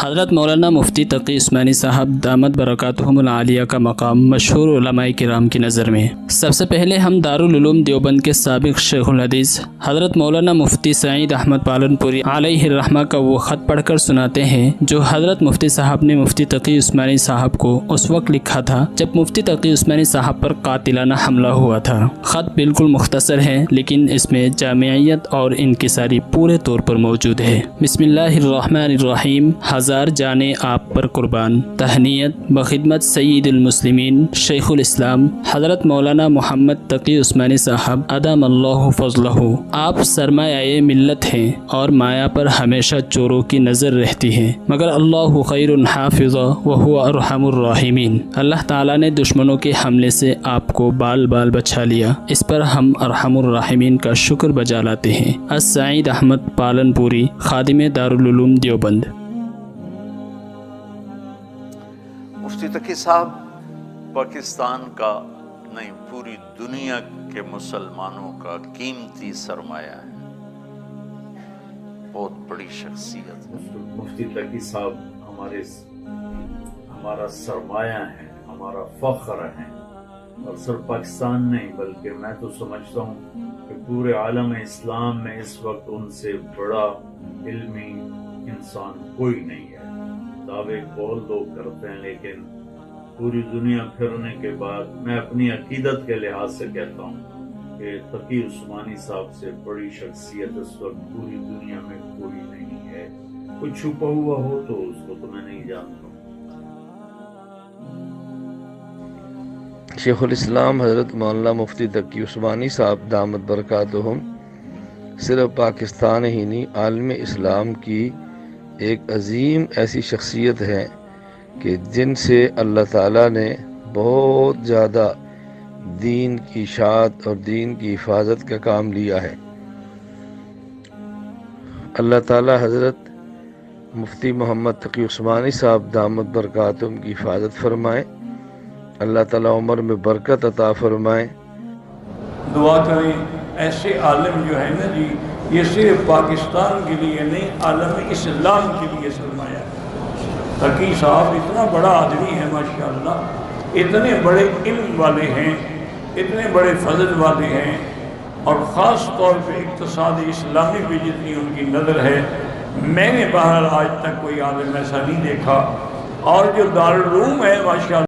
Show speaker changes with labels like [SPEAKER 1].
[SPEAKER 1] حضرت مولانا مفتی تقی عثمانی صاحب دامت برکاتہم العالیہ کا مقام مشہور علماء کرام کی نظر میں سب سے پہلے ہم دارالعلوم دیوبند کے سابق شیخ الحدیث حضرت مولانا مفتی سعید احمد پالن پوری علیہ الرحمہ کا وہ خط پڑھ کر سناتے ہیں جو حضرت مفتی صاحب نے مفتی تقی عثمانی صاحب کو اس وقت لکھا تھا جب مفتی تقی عثمانی صاحب پر قاتلانہ حملہ ہوا تھا۔ خط بالکل مختصر ہے لیکن اس میں جامعیت اور انکساری پورے طور پر موجود ہے۔ بسم اللہ الرحمن الرحیم۔ ہزار جانے آپ پر قربان، تہنیت بخدمت سید المسلمین شیخ الاسلام حضرت مولانا محمد تقی عثمانی صاحب ادام اللہ فضلہ۔ آپ سرمایہ ملت ہیں اور مایا پر ہمیشہ چوروں کی نظر رہتی ہے، مگر اللہ خیر حافظ وہو ارحم الراحمین۔ اللہ تعالیٰ نے دشمنوں کے حملے سے آپ کو بال بال بچا لیا، اس پر ہم ارحم الراحمین کا شکر بجا لاتے ہیں۔ السعید احمد پالن پوری، خادم دارالعلوم دیوبند۔
[SPEAKER 2] مفتی تقی صاحب پاکستان کا نہیں پوری دنیا کے مسلمانوں کا قیمتی سرمایہ ہے، بہت بڑی شخصیت ہے۔
[SPEAKER 3] مفتی تقی صاحب ہمارا سرمایہ ہے، ہمارا فخر ہے، اور صرف پاکستان نہیں بلکہ میں تو سمجھتا ہوں کہ پورے عالم اسلام میں اس وقت ان سے بڑا علمی انسان کوئی نہیں ہے۔ دعوے قول لوگ کرتے ہیں لیکن پوری دنیا پھرنے کے بعد میں اپنی عقیدت کے لحاظ سے کہتا ہوں کہ تقی عثمانی صاحب سے بڑی شخصیت اس وقت پوری دنیا میں کوئی نہیں ہے۔ کچھ چھپا ہوا ہو تو اس کو تو میں نہیں جانتا ہوں۔
[SPEAKER 4] شیخ الاسلام حضرت مولانا مفتی تقی عثمانی صاحب دامت برکاتہم صرف پاکستان ہی نہیں عالم اسلام کی ایک عظیم ایسی شخصیت ہے کہ جن سے اللہ تعالیٰ نے بہت زیادہ دین کی اشاعت اور دین کی حفاظت کا کام لیا ہے۔ اللہ تعالیٰ حضرت مفتی محمد تقی عثمانی صاحب دامت برکاتہم کی حفاظت فرمائے، اللہ تعالیٰ عمر میں برکت عطا فرمائے۔
[SPEAKER 5] دعا کریں ایسے عالم جو ہے نا جی، یہ صرف پاکستان کے لیے نہیں عالم اسلام کے لیے سرمایہ ہے۔ تقی صاحب اتنا بڑا آدمی ہے ماشاءاللہ، اتنے بڑے علم والے ہیں، اتنے بڑے فضل والے ہیں، اور خاص طور پہ اقتصاد اسلامی پہ جتنی ان کی نظر ہے، میں نے بہرحال آج تک کوئی عالم ایسا نہیں دیکھا۔ اور جو دارالعلوم ہے ماشاءاللہ